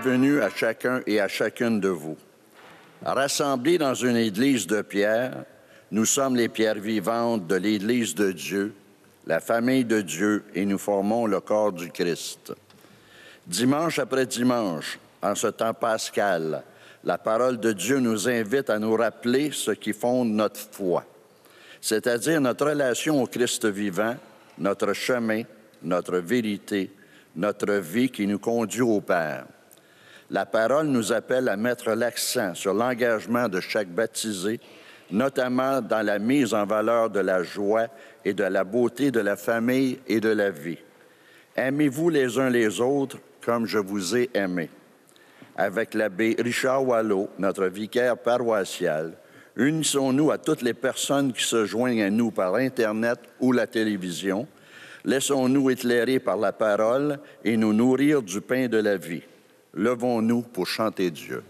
bienvenue à chacun et à chacune de vous. Rassemblés dans une église de pierre, nous sommes les pierres vivantes de l'Église de Dieu, la famille de Dieu, et nous formons le corps du Christ. Dimanche après dimanche, en ce temps pascal, la parole de Dieu nous invite à nous rappeler ce qui fonde notre foi, c'est-à-dire notre relation au Christ vivant, notre chemin, notre vérité, notre vie qui nous conduit au Père. La parole nous appelle à mettre l'accent sur l'engagement de chaque baptisé, notamment dans la mise en valeur de la joie et de la beauté de la famille et de la vie. Aimez-vous les uns les autres comme je vous ai aimé. Avec l'abbé Richard Wallot, notre vicaire paroissial, unissons-nous à toutes les personnes qui se joignent à nous par Internet ou la télévision. Laissons-nous éclairer par la parole et nous nourrir du pain de la vie. Levons-nous pour chanter Dieu.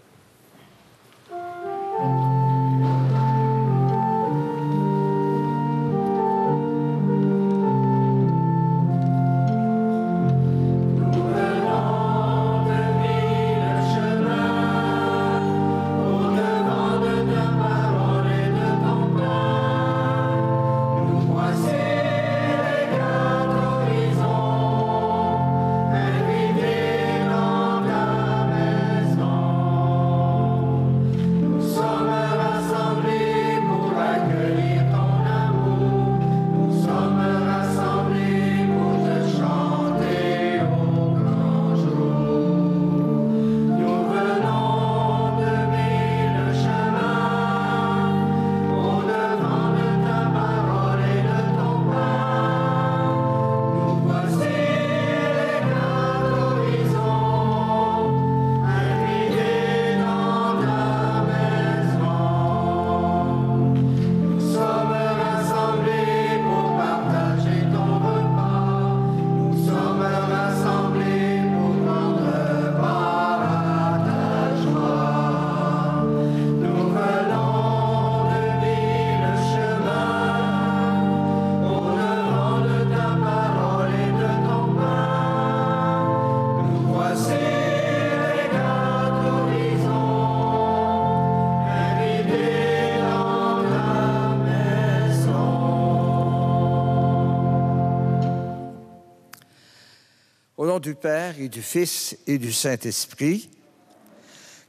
Au nom du Père et du Fils et du Saint-Esprit,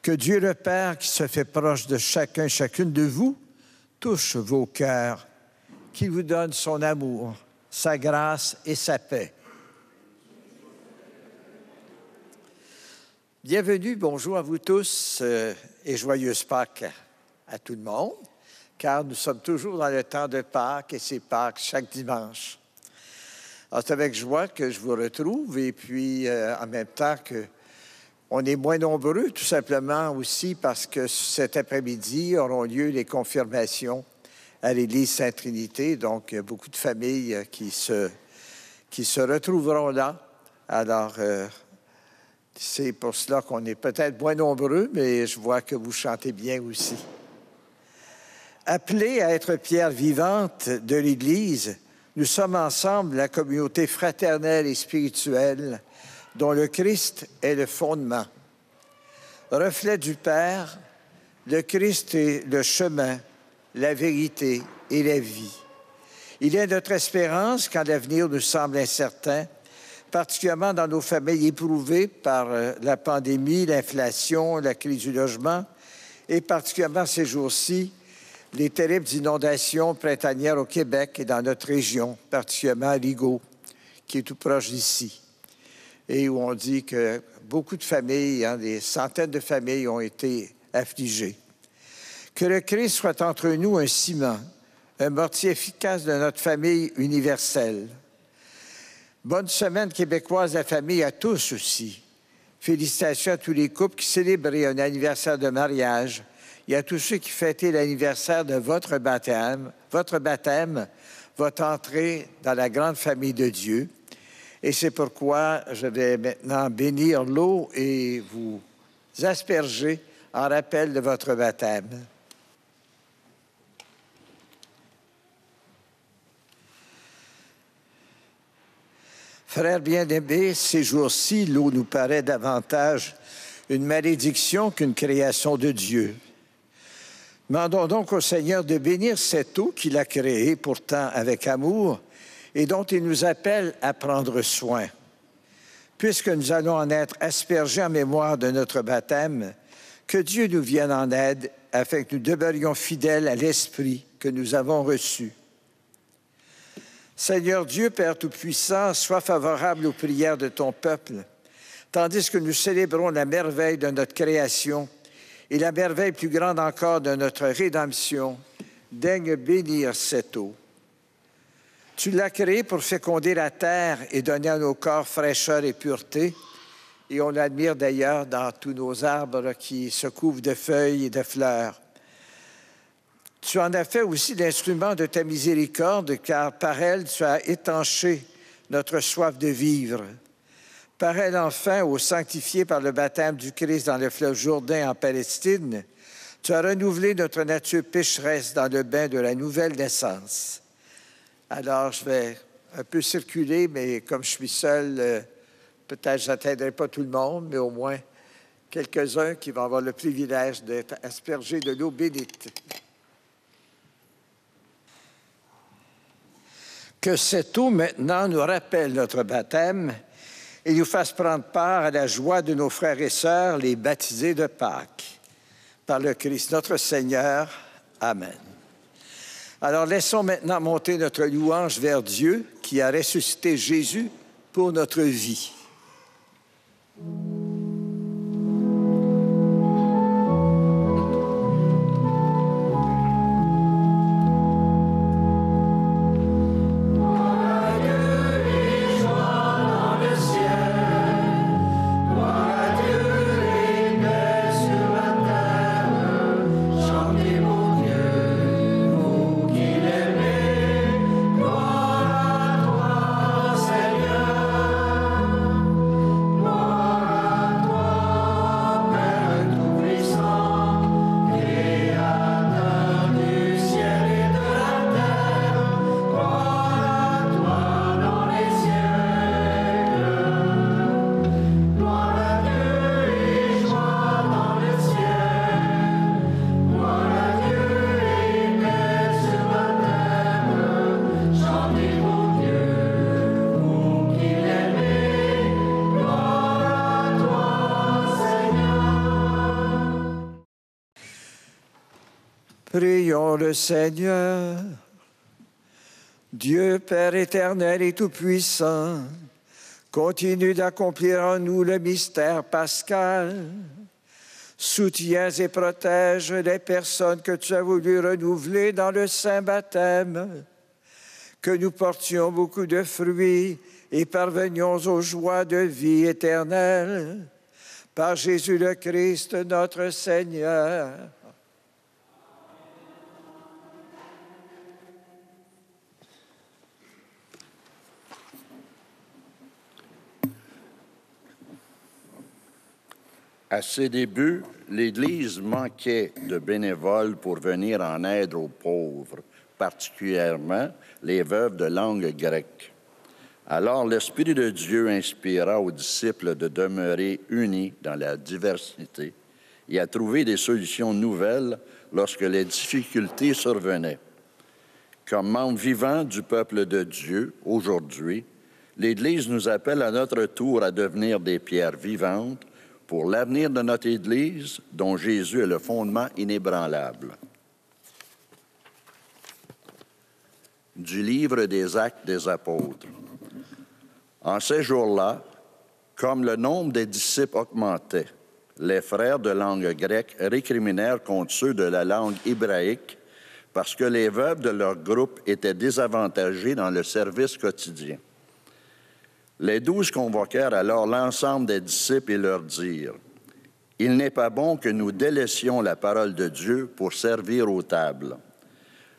que Dieu le Père, qui se fait proche de chacun et chacune de vous, touche vos cœurs, qu'il vous donne son amour, sa grâce et sa paix. Bienvenue, bonjour à vous tous et joyeuse Pâques à tout le monde, car nous sommes toujours dans le temps de Pâques et c'est Pâques chaque dimanche. Alors, c'est avec joie que je vous retrouve et puis en même temps qu'on est moins nombreux, tout simplement aussi parce que cet après-midi auront lieu les confirmations à l'Église Sainte-Trinité. Donc, il y a beaucoup de familles qui se retrouveront là. Alors, c'est pour cela qu'on est peut-être moins nombreux, mais je vois que vous chantez bien aussi. Appelés à être pierre vivante de l'Église, nous sommes ensemble la communauté fraternelle et spirituelle dont le Christ est le fondement. Reflet du Père, le Christ est le chemin, la vérité et la vie. Il est notre espérance quand l'avenir nous semble incertain, particulièrement dans nos familles éprouvées par la pandémie, l'inflation, la crise du logement et particulièrement ces jours-ci, les terribles inondations printanières au Québec et dans notre région, particulièrement à Rigaud, qui est tout proche d'ici, et où on dit que beaucoup de familles, des centaines de familles ont été affligées. Que le Christ soit entre nous un ciment, un mortier efficace de notre famille universelle. Bonne semaine québécoise de la famille à tous aussi. Félicitations à tous les couples qui célébraient un anniversaire de mariage, et à tous ceux qui fêtaient l'anniversaire de votre baptême, votre entrée dans la grande famille de Dieu. Et c'est pourquoi je vais maintenant bénir l'eau et vous asperger en rappel de votre baptême. Frères bien-aimés, ces jours-ci, l'eau nous paraît davantage une malédiction qu'une création de Dieu. Demandons donc au Seigneur de bénir cette eau qu'il a créée, pourtant avec amour, et dont il nous appelle à prendre soin. Puisque nous allons en être aspergés en mémoire de notre baptême, que Dieu nous vienne en aide afin que nous demeurions fidèles à l'Esprit que nous avons reçu. Seigneur Dieu, Père Tout-Puissant, sois favorable aux prières de ton peuple, tandis que nous célébrons la merveille de notre création et la merveille plus grande encore de notre rédemption. Daigne bénir cette eau. Tu l'as créée pour féconder la terre et donner à nos corps fraîcheur et pureté. Et on l'admire d'ailleurs dans tous nos arbres qui se couvrent de feuilles et de fleurs. Tu en as fait aussi l'instrument de ta miséricorde, car par elle, tu as étanché notre soif de vivre. Par elle, enfin, ô sanctifié par le baptême du Christ dans le fleuve Jourdain en Palestine, tu as renouvelé notre nature pécheresse dans le bain de la nouvelle naissance. Alors, je vais un peu circuler, mais comme je suis seul, peut-être je n'atteindrai pas tout le monde, mais au moins quelques-uns qui vont avoir le privilège d'être aspergés de l'eau bénite. Que cette eau maintenant nous rappelle notre baptême et nous fasse prendre part à la joie de nos frères et sœurs, les baptisés de Pâques. Par le Christ notre Seigneur. Amen. Alors laissons maintenant monter notre louange vers Dieu qui a ressuscité Jésus pour notre vie. Prions le Seigneur. Dieu Père éternel et tout-puissant, continue d'accomplir en nous le mystère pascal. Soutiens et protège les personnes que tu as voulu renouveler dans le saint baptême. Que nous portions beaucoup de fruits et parvenions aux joies de vie éternelle. Par Jésus le Christ, notre Seigneur. À ses débuts, l'Église manquait de bénévoles pour venir en aide aux pauvres, particulièrement les veuves de langue grecque. Alors l'Esprit de Dieu inspira aux disciples de demeurer unis dans la diversité et à trouver des solutions nouvelles lorsque les difficultés survenaient. Comme membres vivants du peuple de Dieu, aujourd'hui, l'Église nous appelle à notre tour à devenir des pierres vivantes pour l'avenir de notre Église, dont Jésus est le fondement inébranlable. Du livre des Actes des Apôtres. En ces jours-là, comme le nombre des disciples augmentait, les frères de langue grecque récriminèrent contre ceux de la langue hébraïque parce que les veuves de leur groupe étaient désavantagées dans le service quotidien. Les 12 convoquèrent alors l'ensemble des disciples et leur dirent : « Il n'est pas bon que nous délaissions la parole de Dieu pour servir aux tables.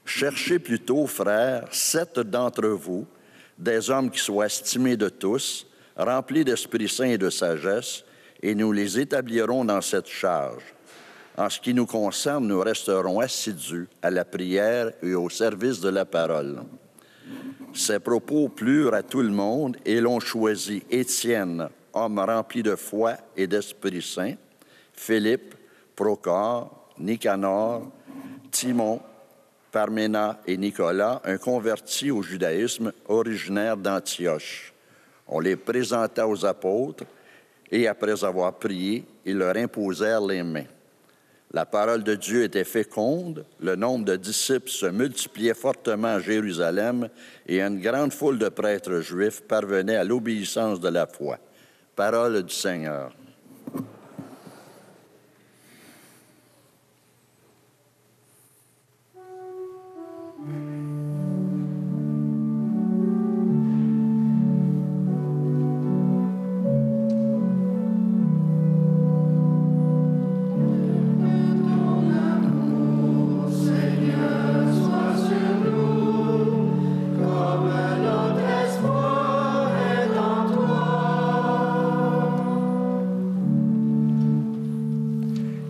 Cherchez plutôt, frères, 7 d'entre vous, des hommes qui soient estimés de tous, remplis d'Esprit Saint et de sagesse, et nous les établirons dans cette charge. En ce qui nous concerne, nous resterons assidus à la prière et au service de la parole. » Ces propos plurent à tout le monde et l'on choisit Étienne, homme rempli de foi et d'Esprit Saint, Philippe, Procore, Nicanor, Timon, Parména et Nicolas, un converti au judaïsme originaire d'Antioche. On les présenta aux apôtres et, après avoir prié, ils leur imposèrent les mains. La parole de Dieu était féconde, le nombre de disciples se multipliait fortement à Jérusalem et une grande foule de prêtres juifs parvenait à l'obéissance de la foi. Parole du Seigneur.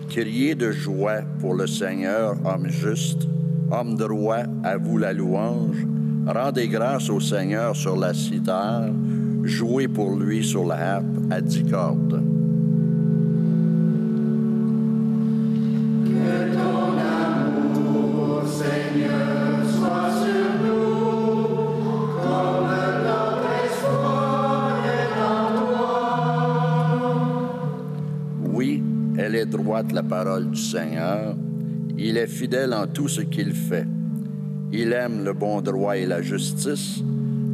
Criez de joie pour le Seigneur, homme juste, homme droit, à vous la louange. Rendez grâce au Seigneur sur la cithare, jouez pour lui sur la harpe à 10 cordes. Que ton amour, Seigneur, soit sur nous, comme notre espoir est en toi. Oui, elle est droite, la parole du Seigneur. Il est fidèle en tout ce qu'il fait. Il aime le bon droit et la justice.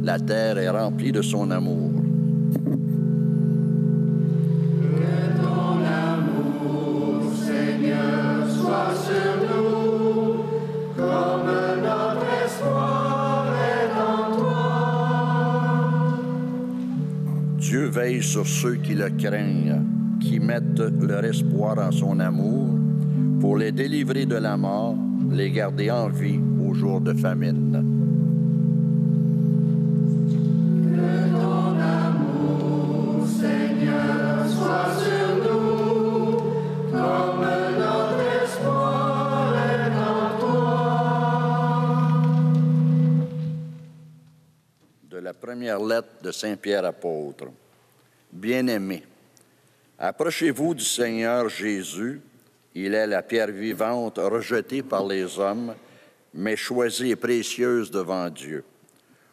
La terre est remplie de son amour. Que ton amour, Seigneur, soit sur nous, comme notre espoir est en toi. Dieu veille sur ceux qui le craignent, qui mettent leur espoir en son amour, pour les délivrer de la mort, les garder en vie au jour de famine. Que ton amour, Seigneur, soit sur nous, comme notre espoir est en toi. De la première lettre de Saint Pierre apôtre. Bien-aimés, approchez-vous du Seigneur Jésus. Il est la pierre vivante rejetée par les hommes, mais choisie et précieuse devant Dieu.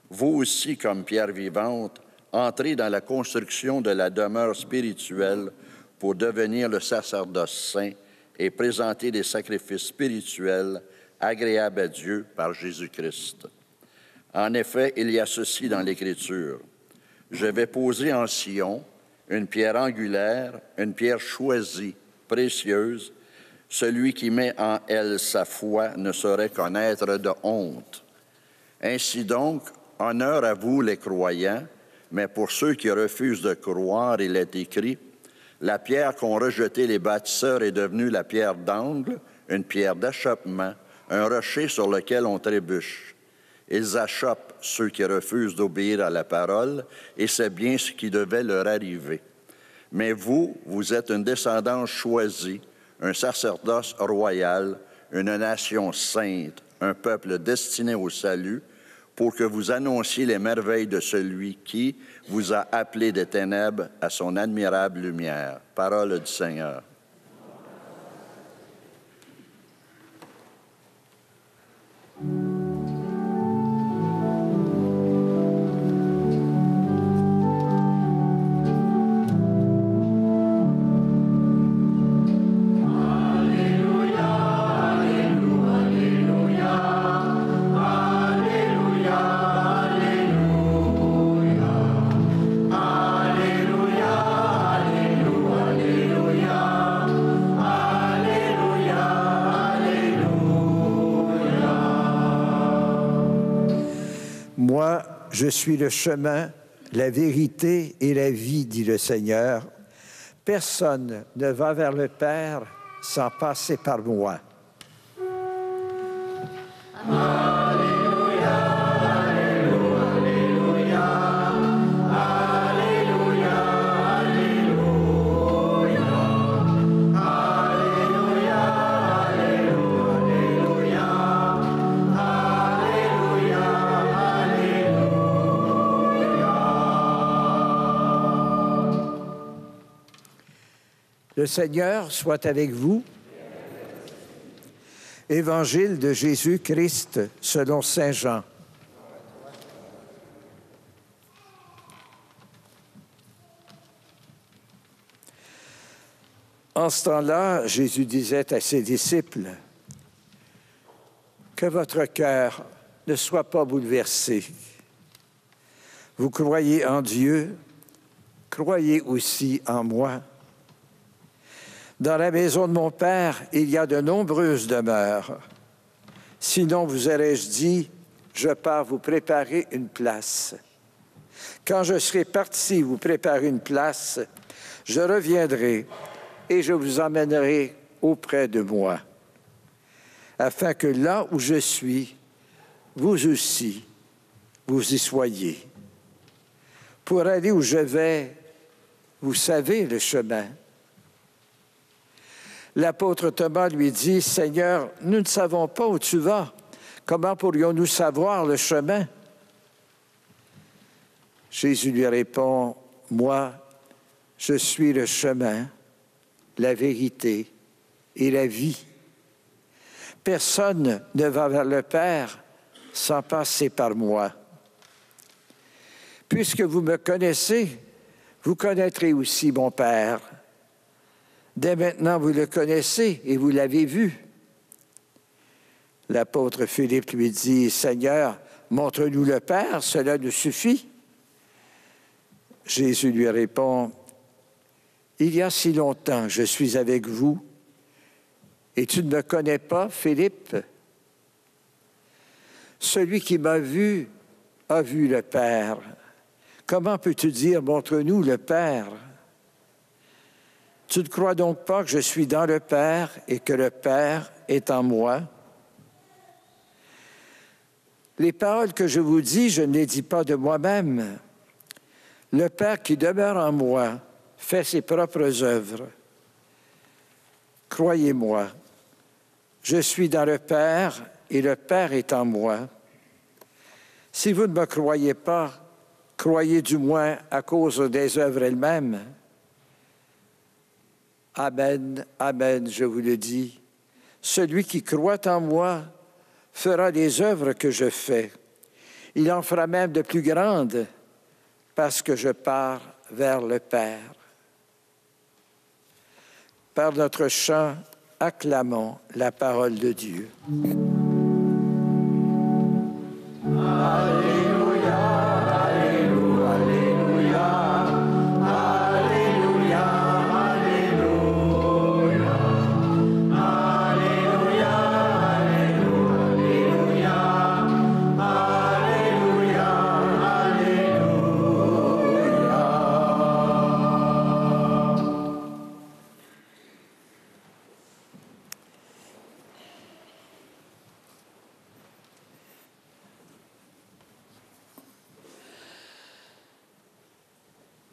Vous aussi, comme pierre vivante, entrez dans la construction de la demeure spirituelle pour devenir le sacerdoce saint et présenter des sacrifices spirituels agréables à Dieu par Jésus-Christ. En effet, il y a ceci dans l'Écriture. Je vais poser en Sion une pierre angulaire, une pierre choisie, précieuse. Celui qui met en elle sa foi ne saurait connaître de honte. Ainsi donc, honneur à vous les croyants, mais pour ceux qui refusent de croire, il est écrit, la pierre qu'ont rejetée les bâtisseurs est devenue la pierre d'angle, une pierre d'achoppement, un rocher sur lequel on trébuche. Ils achoppent ceux qui refusent d'obéir à la parole, et c'est bien ce qui devait leur arriver. Mais vous, vous êtes une descendance choisie, un sacerdoce royal, une nation sainte, un peuple destiné au salut, pour que vous annonciez les merveilles de celui qui vous a appelés des ténèbres à son admirable lumière. Parole du Seigneur. Moi, je suis le chemin, la vérité et la vie, dit le Seigneur. Personne ne va vers le Père sans passer par moi. Le Seigneur soit avec vous. Évangile de Jésus-Christ selon saint Jean. En ce temps-là, Jésus disait à ses disciples, « Que votre cœur ne soit pas bouleversé. Vous croyez en Dieu, croyez aussi en moi. Dans la maison de mon Père, il y a de nombreuses demeures. Sinon, vous aurais-je dit, je pars vous préparer une place. Quand je serai parti vous préparer une place, je reviendrai et je vous emmènerai auprès de moi, afin que là où je suis, vous aussi, vous y soyez. Pour aller où je vais, vous savez le chemin. » L'apôtre Thomas lui dit, « Seigneur, nous ne savons pas où tu vas. Comment pourrions-nous savoir le chemin? » Jésus lui répond, « Moi, je suis le chemin, la vérité et la vie. Personne ne va vers le Père sans passer par moi. Puisque vous me connaissez, vous connaîtrez aussi mon Père. Dès maintenant, vous le connaissez et vous l'avez vu. » L'apôtre Philippe lui dit, « Seigneur, montre-nous le Père, cela nous suffit. » Jésus lui répond, « Il y a si longtemps que je suis avec vous, et tu ne me connais pas, Philippe? Celui qui m'a vu a vu le Père. Comment peux-tu dire, montre-nous le Père? Tu ne crois donc pas que je suis dans le Père et que le Père est en moi? Les paroles que je vous dis, je ne les dis pas de moi-même. Le Père qui demeure en moi fait ses propres œuvres. Croyez-moi, je suis dans le Père et le Père est en moi. Si vous ne me croyez pas, croyez du moins à cause des œuvres elles-mêmes. Amen, amen, je vous le dis. Celui qui croit en moi fera les œuvres que je fais. Il en fera même de plus grandes, parce que je pars vers le Père. Par notre chant, acclamons la parole de Dieu.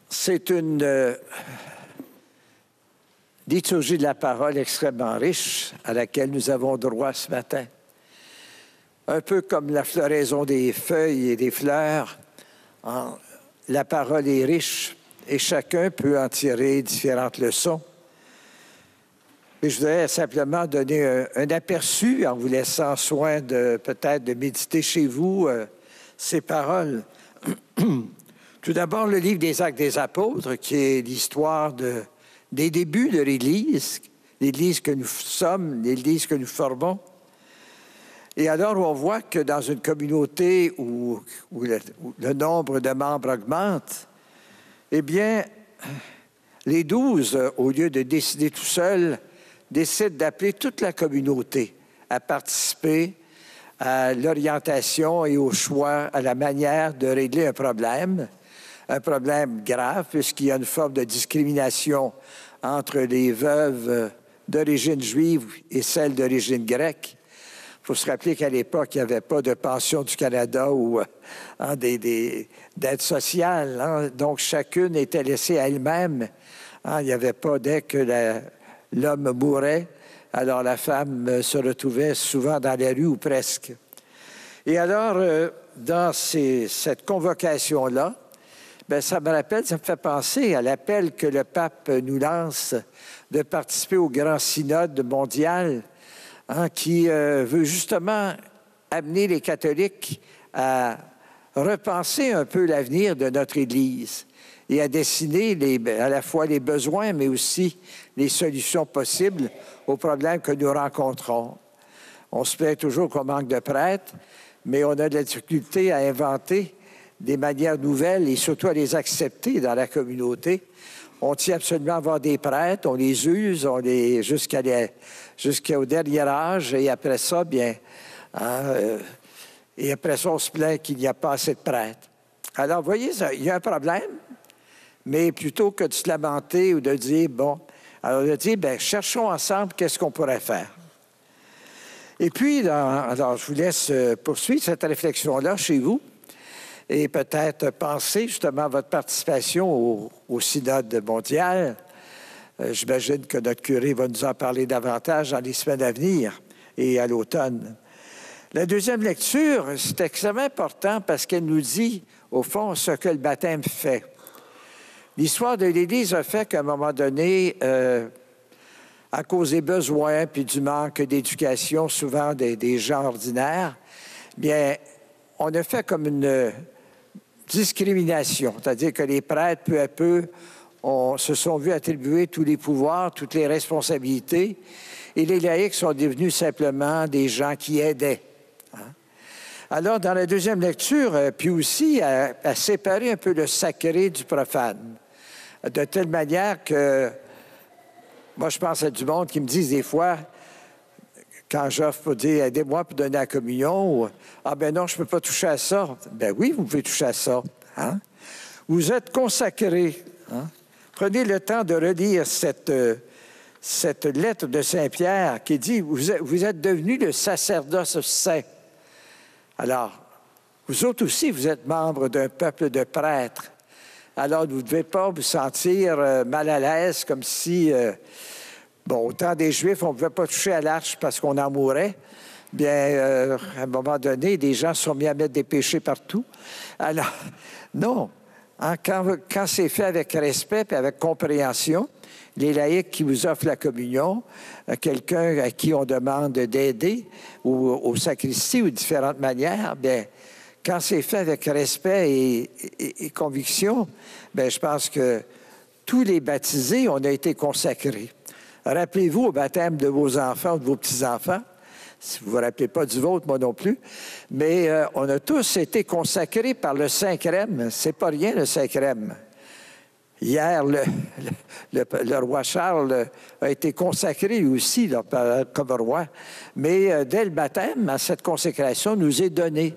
C'est une liturgie de la parole extrêmement riche à laquelle nous avons droit ce matin. Un peu comme la floraison des feuilles et des fleurs, la parole est riche et chacun peut en tirer différentes leçons. Mais je voudrais simplement donner un aperçu en vous laissant soin de peut-être de méditer chez vous ces paroles. Tout d'abord, le livre des Actes des Apôtres, qui est l'histoire des débuts de l'Église, l'Église que nous sommes, l'Église que nous formons. Et alors, on voit que dans une communauté où le nombre de membres augmente, eh bien, les 12, au lieu de décider tout seuls, décident d'appeler toute la communauté à participer à l'orientation et au choix, à la manière de régler un problème grave, puisqu'il y a une forme de discrimination entre les veuves d'origine juive et celles d'origine grecque. Il faut se rappeler qu'à l'époque, il n'y avait pas de pension du Canada ou d'aide sociale. Donc, chacune était laissée à elle-même. Il n'y avait pas, dès que l'homme mourait, alors la femme se retrouvait souvent dans la rue ou presque. Et alors, dans cette convocation-là, Bien, ça me rappelle, ça me fait penser à l'appel que le pape nous lance de participer au grand synode mondial, qui veut justement amener les catholiques à repenser un peu l'avenir de notre Église et à dessiner à la fois les besoins, mais aussi les solutions possibles aux problèmes que nous rencontrons. On se plaint toujours qu'on manque de prêtres, mais on a de la difficulté à inventer des manières nouvelles et surtout à les accepter dans la communauté. On tient absolument à avoir des prêtres, on les use, jusqu'au dernier âge, et après ça, bien, et après ça, on se plaint qu'il n'y a pas assez de prêtres. Alors, vous voyez, il y a un problème, mais plutôt que de se lamenter ou de dire, bon, alors de dire, bien, cherchons ensemble qu'est-ce qu'on pourrait faire. Et puis, alors, je vous laisse poursuivre cette réflexion-là chez vous et peut-être penser justement à votre participation au synode mondial. J'imagine que notre curé va nous en parler davantage dans les semaines à venir et à l'automne. La deuxième lecture, c'est extrêmement important parce qu'elle nous dit, au fond, ce que le baptême fait. L'histoire de l'Église a fait qu'à un moment donné, à cause des besoins puis du manque d'éducation, souvent des gens ordinaires, bien, on a fait comme une discrimination, c'est-à-dire que les prêtres, peu à peu, se sont vus attribuer tous les pouvoirs, toutes les responsabilités, et les laïcs sont devenus simplement des gens qui aidaient. Alors, dans la deuxième lecture, puis aussi à séparer un peu le sacré du profane, de telle manière que, moi, je pense à du monde qui me disent des fois, quand j'offre pour dire « aidez-moi pour donner la communion », ou « ah ben non, je ne peux pas toucher à ça ». Ben oui, vous pouvez toucher à ça. Hein? Vous êtes consacrés. Hein? Prenez le temps de relire cette lettre de Saint-Pierre qui dit « vous êtes devenus le sacerdoce saint ». Alors, vous autres aussi, vous êtes membres d'un peuple de prêtres. Alors, vous ne devez pas vous sentir mal à l'aise, comme si, au temps des Juifs, on ne pouvait pas toucher à l'arche parce qu'on en mourait. Bien, à un moment donné, des gens se sont mis à mettre des péchés partout. Alors, non. Hein, quand c'est fait avec respect et avec compréhension, les laïcs qui vous offrent la communion, quelqu'un à qui on demande d'aider ou au sacristie ou de différentes manières, bien, quand c'est fait avec respect et conviction, bien, je pense que tous les baptisés, on a été consacrés. Rappelez-vous au baptême de vos enfants ou de vos petits-enfants, si vous ne vous rappelez pas du vôtre, moi non plus, mais on a tous été consacrés par le Saint-Crème. C'est pas rien, le Saint-Crème. Hier, le roi Charles a été consacré lui aussi là, comme roi, mais dès le baptême, cette consécration nous est donnée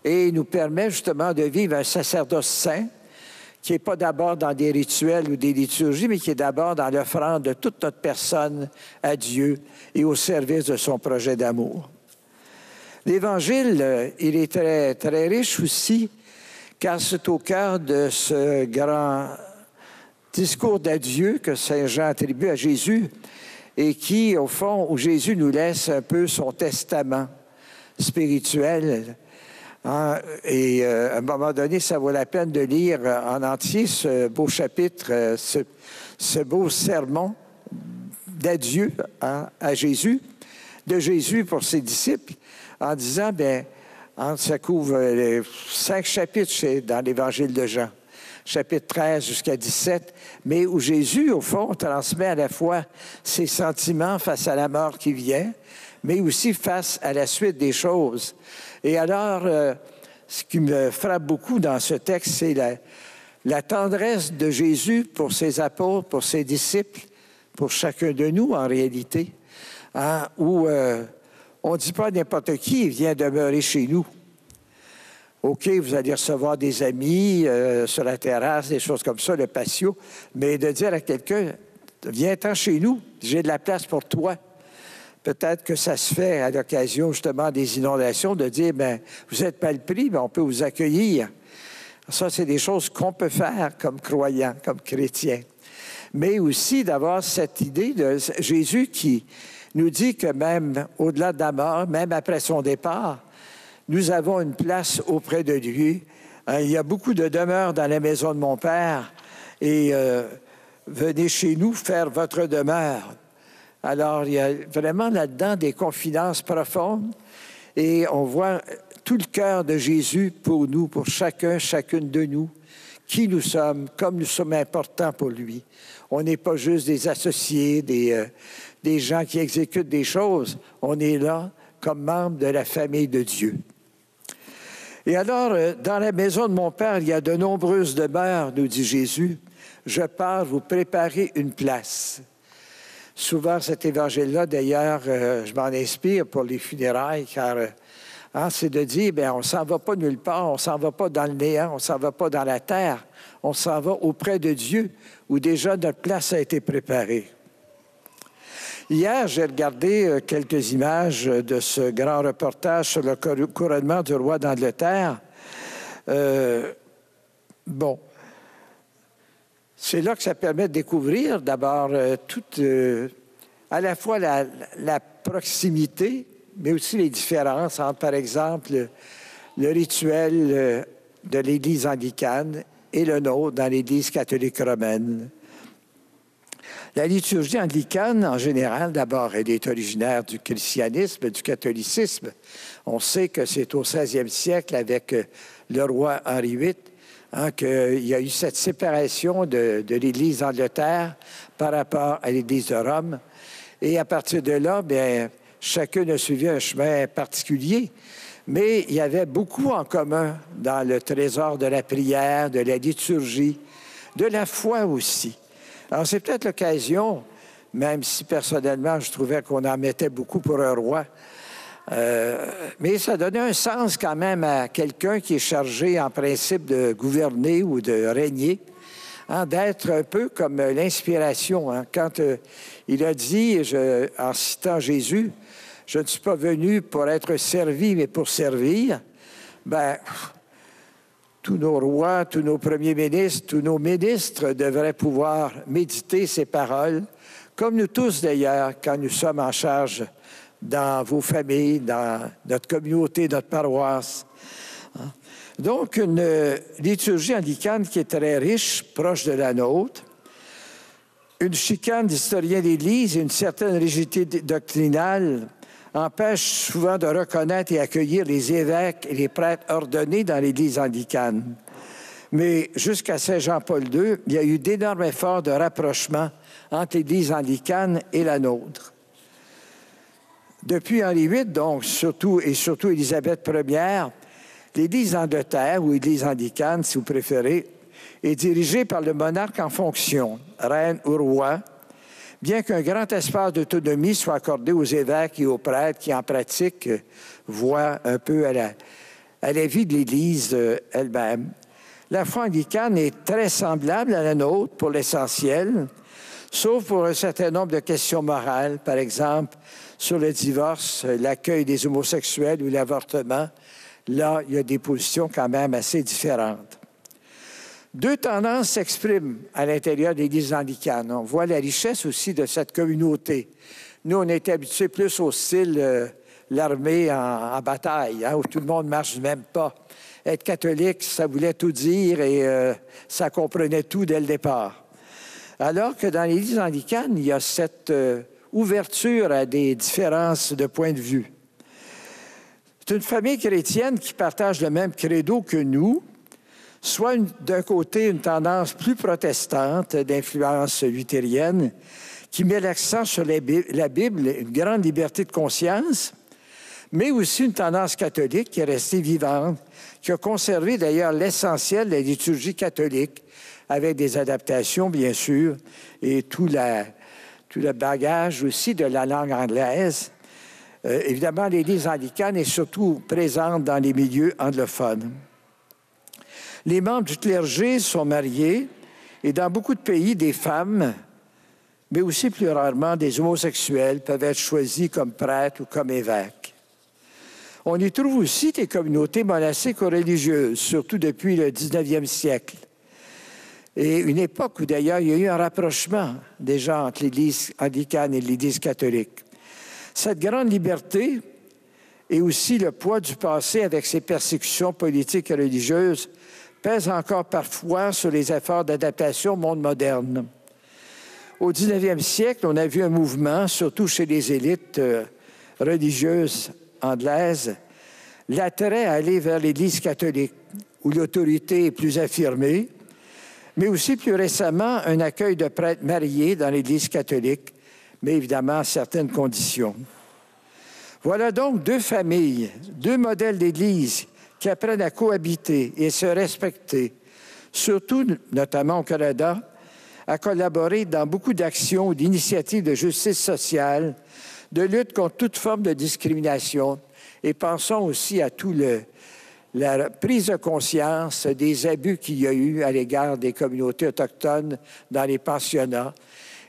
et nous permet justement de vivre un sacerdoce saint qui n'est pas d'abord dans des rituels ou des liturgies, mais qui est d'abord dans l'offrande de toute notre personne à Dieu et au service de son projet d'amour. L'Évangile, il est très, très riche aussi, car c'est au cœur de ce grand discours d'adieu que Saint Jean attribue à Jésus et qui, au fond, où Jésus nous laisse un peu son testament spirituel. Et à un moment donné, ça vaut la peine de lire en entier ce beau chapitre, ce beau sermon d'adieu à Jésus, de Jésus pour ses disciples, en disant, bien, ça couvre les 5 chapitres dans l'Évangile de Jean, chapitre 13 jusqu'à 17, mais où Jésus, au fond, transmet à la fois ses sentiments face à la mort qui vient, mais aussi face à la suite des choses. Et alors, ce qui me frappe beaucoup dans ce texte, c'est la tendresse de Jésus pour ses apôtres, pour ses disciples, pour chacun de nous, en réalité, où on ne dit pas à n'importe qui, viens demeurer chez nous. OK, vous allez recevoir des amis sur la terrasse, des choses comme ça, le patio, mais de dire à quelqu'un, viens-t'en chez nous, j'ai de la place pour toi. Peut-être que ça se fait à l'occasion justement des inondations, de dire, bien, vous êtes mal pris, mais on peut vous accueillir. Ça, c'est des choses qu'on peut faire comme croyants, comme chrétiens. Mais aussi d'avoir cette idée de Jésus qui nous dit que même au-delà de la mort, même après son départ, nous avons une place auprès de lui Il y a beaucoup de demeures dans la maison de mon Père et venez chez nous faire votre demeure. Alors, il y a vraiment là-dedans des confidences profondes et on voit tout le cœur de Jésus pour nous, pour chacune de nous, qui nous sommes, comme nous sommes importants pour lui. On n'est pas juste des associés, des gens qui exécutent des choses. On est là comme membres de la famille de Dieu. Et alors, dans la maison de mon Père, il y a de nombreuses demeures, nous dit Jésus. Je pars vous préparer une place. Souvent, cet évangile-là, d'ailleurs, je m'en inspire pour les funérailles, car c'est de dire, bien, on ne s'en va pas nulle part, on ne s'en va pas dans le néant, on ne s'en va pas dans la terre, on s'en va auprès de Dieu, où déjà notre place a été préparée. Hier, j'ai regardé quelques images de ce grand reportage sur le couronnement du roi d'Angleterre. C'est là que ça permet de découvrir d'abord à la fois la proximité, mais aussi les différences entre, par exemple, le rituel de l'Église anglicane et le nôtre dans l'Église catholique romaine. La liturgie anglicane, en général, d'abord, elle est originaire du christianisme, du catholicisme. On sait que c'est au 16e siècle, avec le roi Henri VIII, qu'il y a eu cette séparation de l'Église d'Angleterre par rapport à l'Église de Rome. Et à partir de là, bien, chacun a suivi un chemin particulier, mais il y avait beaucoup en commun dans le trésor de la prière, de la liturgie, de la foi aussi. Alors, c'est peut-être l'occasion, même si personnellement, je trouvais qu'on en mettait beaucoup pour un roi, mais ça donnait un sens quand même à quelqu'un qui est chargé en principe de gouverner ou de régner, d'être un peu comme l'inspiration. Quand il a dit, en citant Jésus, « Je ne suis pas venu pour être servi, mais pour servir », bien, tous nos rois, tous nos premiers ministres, tous nos ministres devraient pouvoir méditer ces paroles, comme nous tous d'ailleurs, quand nous sommes en charge dans vos familles, dans notre communauté, notre paroisse. Donc, une liturgie anglicane qui est très riche, proche de la nôtre, une chicane d'historiens d'Église et une certaine rigidité doctrinale empêchent souvent de reconnaître et accueillir les évêques et les prêtres ordonnés dans l'Église anglicane. Mais jusqu'à Saint Jean-Paul II, il y a eu d'énormes efforts de rapprochement entre l'Église anglicane et la nôtre. Depuis Henri VIII, donc, surtout Élisabeth Ier, l'Église d'Angleterre, ou Église anglicane, si vous préférez, est dirigée par le monarque en fonction, reine ou roi, bien qu'un grand espace d'autonomie soit accordé aux évêques et aux prêtres qui, en pratique, voient un peu à la vie de l'Église elle-même. La foi anglicane est très semblable à la nôtre pour l'essentiel, sauf pour un certain nombre de questions morales, par exemple, sur le divorce, l'accueil des homosexuels ou l'avortement. Là, il y a des positions quand même assez différentes. Deux tendances s'expriment à l'intérieur de l'Église anglicane. On voit la richesse aussi de cette communauté. Nous, on est habitués plus au style l'armée en bataille, où tout le monde marche du même pas. Être catholique, ça voulait tout dire et ça comprenait tout dès le départ. Alors que dans l'Église anglicane, il y a cette ouverture à des différences de point de vue. C'est une famille chrétienne qui partage le même credo que nous, soit d'un côté une tendance plus protestante d'influence luthérienne qui met l'accent sur la Bible, une grande liberté de conscience, mais aussi une tendance catholique qui est restée vivante, qui a conservé d'ailleurs l'essentiel de la liturgie catholique, avec des adaptations, bien sûr, et tout le bagage aussi de la langue anglaise. Évidemment, l'Église anglicane est surtout présente dans les milieux anglophones. Les membres du clergé sont mariés et dans beaucoup de pays, des femmes, mais aussi plus rarement des homosexuels, peuvent être choisis comme prêtres ou comme évêques. On y trouve aussi des communautés monastiques ou religieuses, surtout depuis le 19e siècle. Et une époque où d'ailleurs il y a eu un rapprochement déjà entre l'Église anglicane et l'Église catholique. Cette grande liberté et aussi le poids du passé avec ses persécutions politiques et religieuses pèse encore parfois sur les efforts d'adaptation au monde moderne. Au 19e siècle, on a vu un mouvement, surtout chez les élites religieuses anglaises, l'attrait à aller vers l'Église catholique, où l'autorité est plus affirmée, mais aussi plus récemment un accueil de prêtres mariés dans l'Église catholique, mais évidemment à certaines conditions. Voilà donc deux familles, deux modèles d'Église qui apprennent à cohabiter et se respecter, surtout, notamment au Canada, à collaborer dans beaucoup d'actions ou d'initiatives de justice sociale, de lutte contre toute forme de discrimination, et pensons aussi à la prise de conscience des abus qu'il y a eu à l'égard des communautés autochtones dans les pensionnats,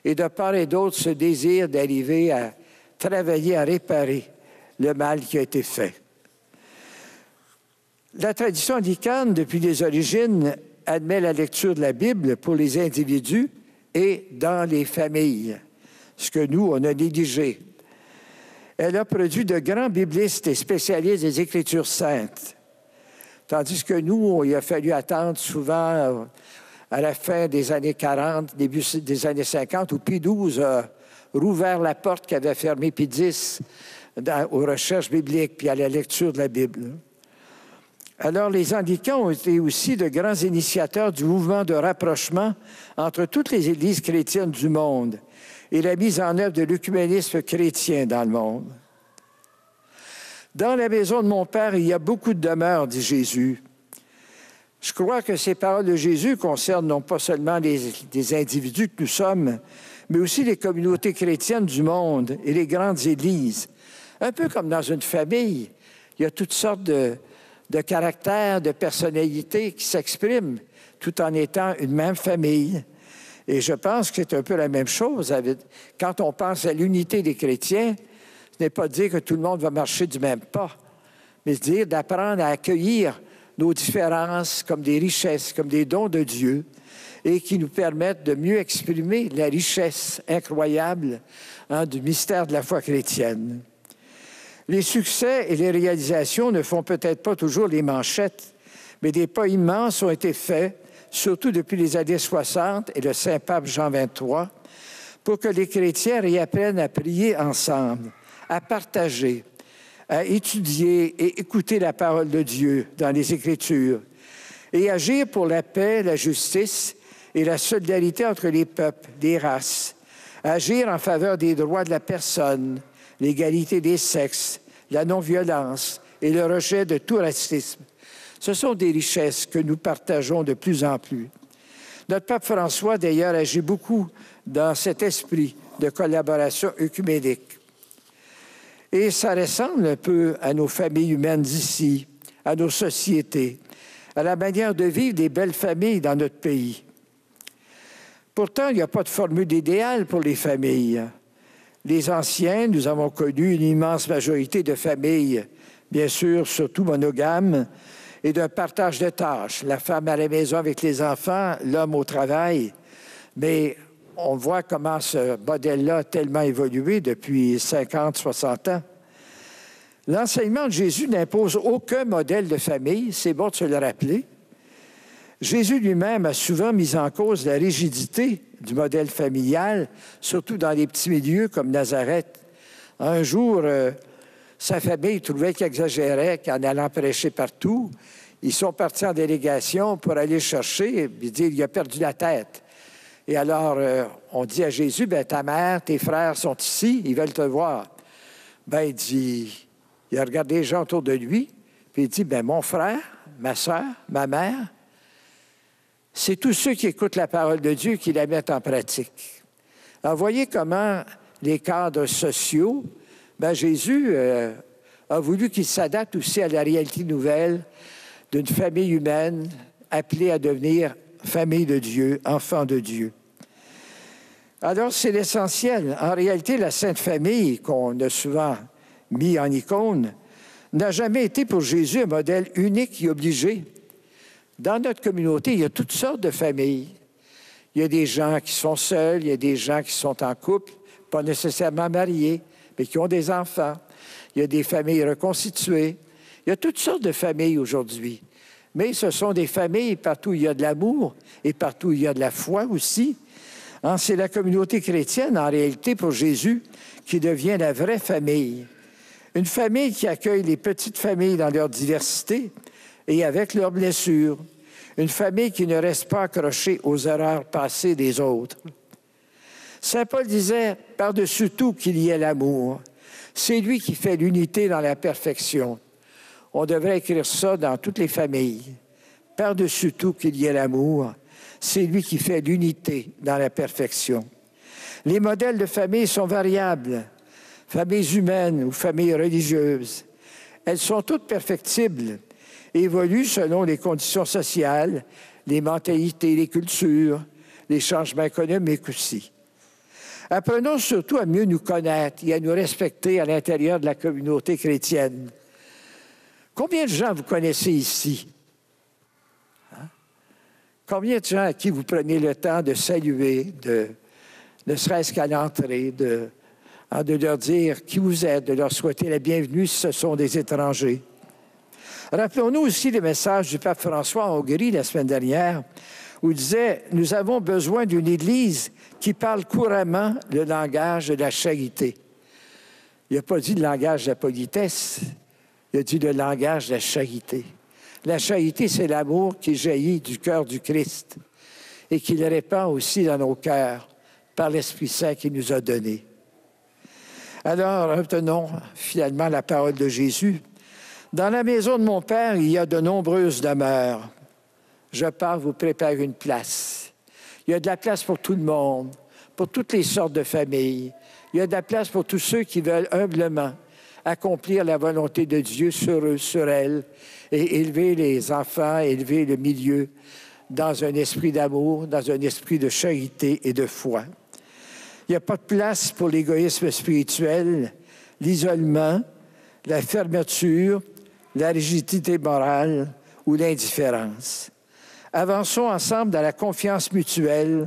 et de part et d'autre ce désir d'arriver à travailler à réparer le mal qui a été fait. La tradition anglicane, depuis les origines, admet la lecture de la Bible pour les individus et dans les familles, ce que nous, on a négligé. Elle a produit de grands biblistes et spécialistes des Écritures saintes, tandis que nous, il a fallu attendre souvent à la fin des années 40, début des années 50, où Pie XII a rouvert la porte qu'avait fermée Pie X aux recherches bibliques puis à la lecture de la Bible. Alors, les anglicans ont été aussi de grands initiateurs du mouvement de rapprochement entre toutes les églises chrétiennes du monde et la mise en œuvre de l'œcuménisme chrétien dans le monde. Dans la maison de mon Père, il y a beaucoup de demeures, dit Jésus. Je crois que ces paroles de Jésus concernent non pas seulement les individus que nous sommes, mais aussi les communautés chrétiennes du monde et les grandes églises. Un peu comme dans une famille, il y a toutes sortes de caractères, de personnalités qui s'expriment tout en étant une même famille. Et je pense que c'est un peu la même chose. Quand on pense à l'unité des chrétiens, ce n'est pas de dire que tout le monde va marcher du même pas, mais de dire d'apprendre à accueillir nos différences comme des richesses, comme des dons de Dieu, et qui nous permettent de mieux exprimer la richesse incroyable du mystère de la foi chrétienne. Les succès et les réalisations ne font peut-être pas toujours les manchettes, mais des pas immenses ont été faits, surtout depuis les années 60 et le Saint-Pape Jean XXIII, pour que les chrétiens réapprennent à prier ensemble, à partager, à étudier et écouter la parole de Dieu dans les Écritures et agir pour la paix, la justice et la solidarité entre les peuples, les races, agir en faveur des droits de la personne, l'égalité des sexes, la non-violence et le rejet de tout racisme. Ce sont des richesses que nous partageons de plus en plus. Notre pape François, d'ailleurs, agit beaucoup dans cet esprit de collaboration œcuménique. Et ça ressemble un peu à nos familles humaines d'ici, à nos sociétés, à la manière de vivre des belles familles dans notre pays. Pourtant, il n'y a pas de formule idéale pour les familles. Les anciens, nous avons connu une immense majorité de familles, bien sûr, surtout monogames, et d'un partage de tâches. La femme à la maison avec les enfants, l'homme au travail. Mais on voit comment ce modèle-là a tellement évolué depuis 50, 60 ans. L'enseignement de Jésus n'impose aucun modèle de famille, c'est bon de se le rappeler. Jésus lui-même a souvent mis en cause la rigidité du modèle familial, surtout dans les petits milieux comme Nazareth. Un jour, sa famille trouvait qu'il exagérait qu'en allant prêcher partout, ils sont partis en délégation pour aller chercher et dire « il a perdu la tête ». Et alors, on dit à Jésus, « ta mère, tes frères sont ici, ils veulent te voir ». Il a regardé les gens autour de lui, puis il dit, « mon frère, ma soeur, ma mère », c'est tous ceux qui écoutent la parole de Dieu qui la mettent en pratique. Alors, voyez comment les cadres sociaux, Jésus a voulu qu'ils s'adaptent aussi à la réalité nouvelle d'une famille humaine appelée à devenir famille de Dieu, enfant de Dieu. Alors, c'est l'essentiel. En réalité, la Sainte Famille, qu'on a souvent mis en icône, n'a jamais été pour Jésus un modèle unique et obligé. Dans notre communauté, il y a toutes sortes de familles. Il y a des gens qui sont seuls, il y a des gens qui sont en couple, pas nécessairement mariés, mais qui ont des enfants. Il y a des familles reconstituées. Il y a toutes sortes de familles aujourd'hui. Mais ce sont des familles partout où il y a de l'amour et partout où il y a de la foi aussi. Hein, c'est la communauté chrétienne, en réalité, pour Jésus, qui devient la vraie famille. Une famille qui accueille les petites familles dans leur diversité et avec leurs blessures. Une famille qui ne reste pas accrochée aux erreurs passées des autres. Saint Paul disait, par-dessus tout, qu'il y ait l'amour. C'est lui qui fait l'unité dans la perfection. On devrait écrire ça dans toutes les familles. Par-dessus tout, qu'il y ait l'amour. C'est lui qui fait l'unité dans la perfection. Les modèles de famille sont variables. Familles humaines ou familles religieuses. Elles sont toutes perfectibles et évoluent selon les conditions sociales, les mentalités, les cultures, les changements économiques aussi. Apprenons surtout à mieux nous connaître et à nous respecter à l'intérieur de la communauté chrétienne. Combien de gens vous connaissez ici? Hein? Combien de gens à qui vous prenez le temps de saluer, ne serait-ce qu'à l'entrée, de leur dire qui vous êtes, de leur souhaiter la bienvenue si ce sont des étrangers? Rappelons-nous aussi le message du pape François en Hongrie la semaine dernière, où il disait « Nous avons besoin d'une Église qui parle couramment le langage de la charité. » Il n'a pas dit le langage de la politesse, il a dit le langage de la charité. La charité, c'est l'amour qui jaillit du cœur du Christ et qu'il répand aussi dans nos cœurs par l'Esprit Saint qu'il nous a donné. Alors, retenons finalement la parole de Jésus. Dans la maison de mon Père, il y a de nombreuses demeures. Je pars vous préparer une place. Il y a de la place pour tout le monde, pour toutes les sortes de familles. Il y a de la place pour tous ceux qui veulent humblement accomplir la volonté de Dieu sur eux, sur elles, et élever les enfants, élever le milieu dans un esprit d'amour, dans un esprit de charité et de foi. Il n'y a pas de place pour l'égoïsme spirituel, l'isolement, la fermeture, la rigidité morale ou l'indifférence. Avançons ensemble dans la confiance mutuelle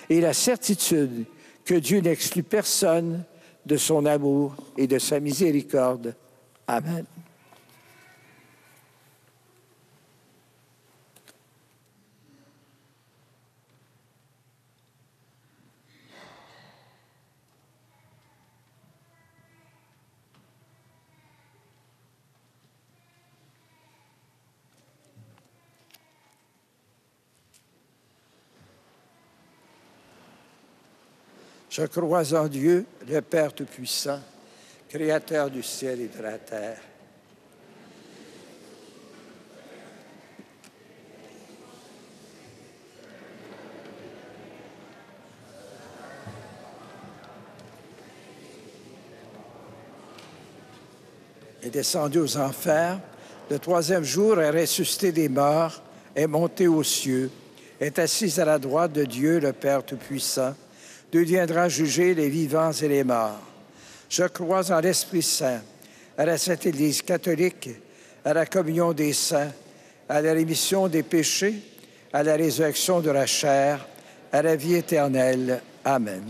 et la certitude que Dieu n'exclut personne de son amour et de sa miséricorde. Amen. Je crois en Dieu, le Père Tout-Puissant, Créateur du ciel et de la terre. Est descendu aux enfers, le troisième jour est ressuscité des morts, est monté aux cieux, est assis à la droite de Dieu, le Père Tout-Puissant, deviendra juger les vivants et les morts. Je crois en l'Esprit Saint, à la Sainte Église catholique, à la communion des saints, à la rémission des péchés, à la résurrection de la chair, à la vie éternelle. Amen.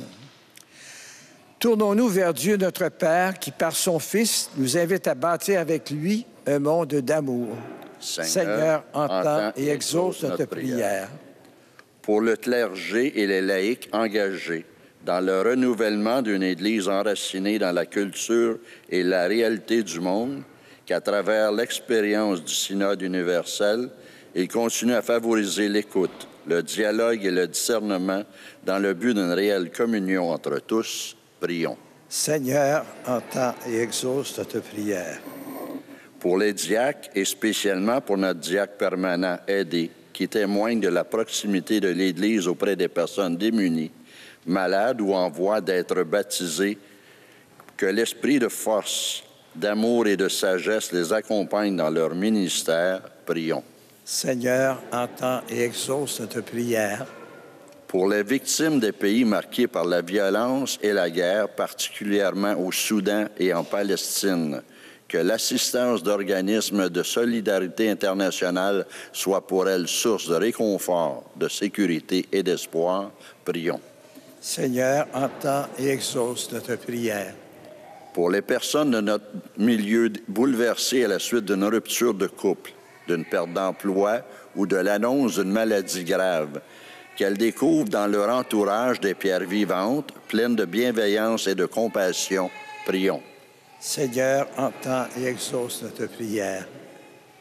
Tournons-nous vers Dieu notre Père, qui par son Fils nous invite à bâtir avec lui un monde d'amour. Seigneur, entends et exauce notre prière. Pour le clergé et les laïcs engagés dans le renouvellement d'une Église enracinée dans la culture et la réalité du monde, qu'à travers l'expérience du synode universel, il continue à favoriser l'écoute, le dialogue et le discernement dans le but d'une réelle communion entre tous. Prions. Seigneur, entends et exauce notre prière. Pour les diacres et spécialement pour notre diacre permanent aidé, qui témoigne de la proximité de l'Église auprès des personnes démunies, malades ou en voie d'être baptisées, que l'esprit de force, d'amour et de sagesse les accompagne dans leur ministère. Prions. Seigneur, entends et exauce notre prière. Pour les victimes des pays marqués par la violence et la guerre, particulièrement au Soudan et en Palestine, que l'assistance d'organismes de solidarité internationale soit pour elles source de réconfort, de sécurité et d'espoir. Prions. Seigneur, entends et exauce notre prière. Pour les personnes de notre milieu bouleversées à la suite d'une rupture de couple, d'une perte d'emploi ou de l'annonce d'une maladie grave, qu'elles découvrent dans leur entourage des pierres vivantes, pleines de bienveillance et de compassion, prions. Seigneur, entends et exauce notre prière.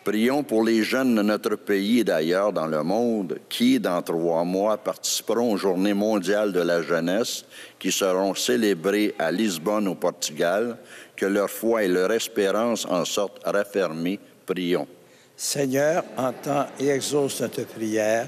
Prions pour les jeunes de notre pays et d'ailleurs dans le monde qui, dans 3 mois, participeront aux Journées mondiales de la jeunesse qui seront célébrées à Lisbonne, au Portugal. Que leur foi et leur espérance en sortent raffermies. Prions. Seigneur, entends et exauce notre prière.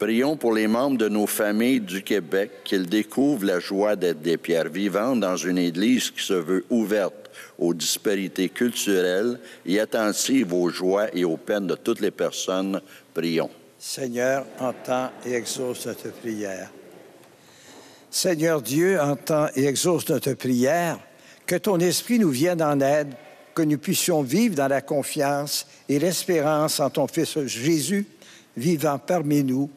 Prions pour les membres de nos familles du Québec, qu'ils découvrent la joie d'être des pierres vivantes dans une Église qui se veut ouverte aux disparités culturelles et attentive aux joies et aux peines de toutes les personnes. Prions. Seigneur, entends et exauce notre prière. Seigneur Dieu, entends et exauce notre prière. Que ton esprit nous vienne en aide, que nous puissions vivre dans la confiance et l'espérance en ton Fils Jésus, vivant parmi nous,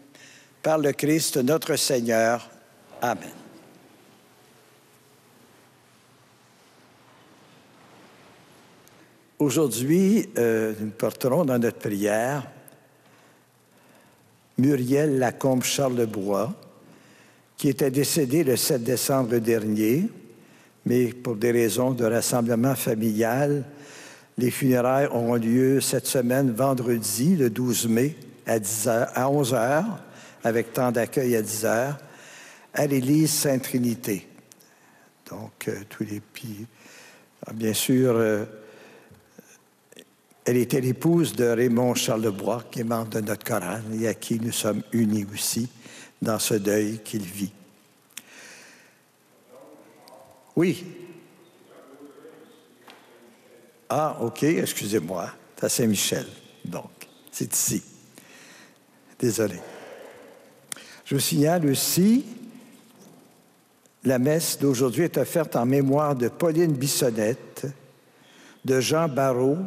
par le Christ notre Seigneur. Amen. Aujourd'hui, nous porterons dans notre prière Muriel Lacombe-Charlebois, qui était décédée le 7 décembre dernier, mais pour des raisons de rassemblement familial, les funérailles auront lieu cette semaine, vendredi, le 12 mai, à 11 h, avec temps d'accueil à 10 h, à l'église Sainte-Trinité. Donc, tous les pays, bien sûr, elle était l'épouse de Raymond Charlebois, qui est membre de notre chorale et à qui nous sommes unis aussi dans ce deuil qu'il vit. Oui. Ah, OK, excusez-moi. C'est à Saint-Michel, donc. C'est ici. Désolé. Je vous signale aussi, la messe d'aujourd'hui est offerte en mémoire de Pauline Bissonnette, de Jean Barrault,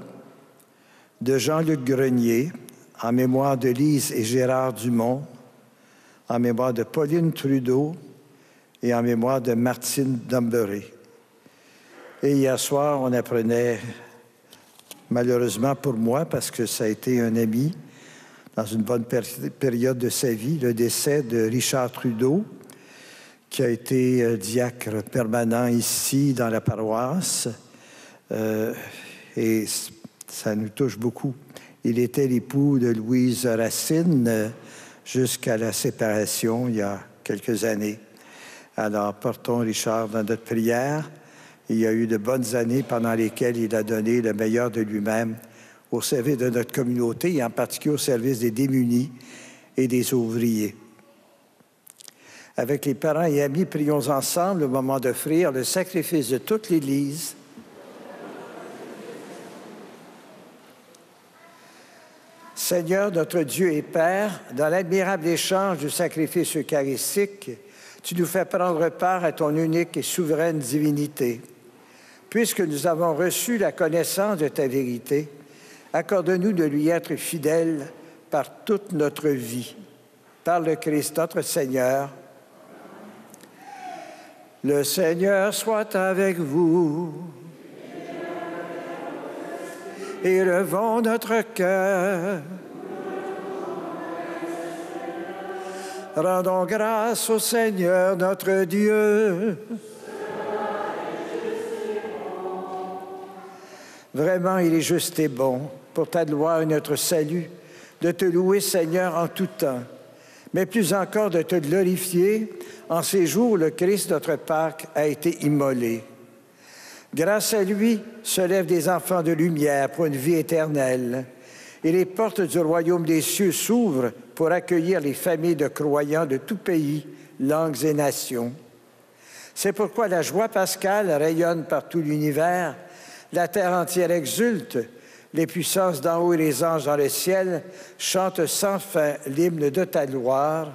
de Jean-Luc Grenier, en mémoire de Lise et Gérard Dumont, en mémoire de Pauline Trudeau et en mémoire de Martine Domberé. Et hier soir, on apprenait, malheureusement pour moi, parce que ça a été un ami dans une bonne période de sa vie, le décès de Richard Trudeau, qui a été diacre permanent ici dans la paroisse. Et ça nous touche beaucoup. Il était l'époux de Louise Racine jusqu'à la séparation il y a quelques années. Alors, portons Richard dans notre prière. Il y a eu de bonnes années pendant lesquelles il a donné le meilleur de lui-même au service de notre communauté et en particulier au service des démunis et des ouvriers. Avec les parents et amis, prions ensemble au moment d'offrir le sacrifice de toute l'Église. Seigneur, notre Dieu et Père, dans l'admirable échange du sacrifice eucharistique, tu nous fais prendre part à ton unique et souveraine divinité. Puisque nous avons reçu la connaissance de ta vérité, accorde-nous de lui être fidèles par toute notre vie. Par le Christ notre Seigneur. Le Seigneur soit avec vous. Élevons notre cœur. Rendons grâce au Seigneur notre Dieu. Vraiment, il est juste et bon, pour ta gloire et notre salut, de te louer, Seigneur, en tout temps, mais plus encore de te glorifier en ces jours où le Christ, notre Pâque, a été immolé. Grâce à lui, se lèvent des enfants de lumière pour une vie éternelle, et les portes du royaume des cieux s'ouvrent pour accueillir les familles de croyants de tout pays, langues et nations. C'est pourquoi la joie pascale rayonne par tout l'univers, la terre entière exulte, les puissances d'en haut et les anges dans le ciel chantent sans fin l'hymne de ta gloire.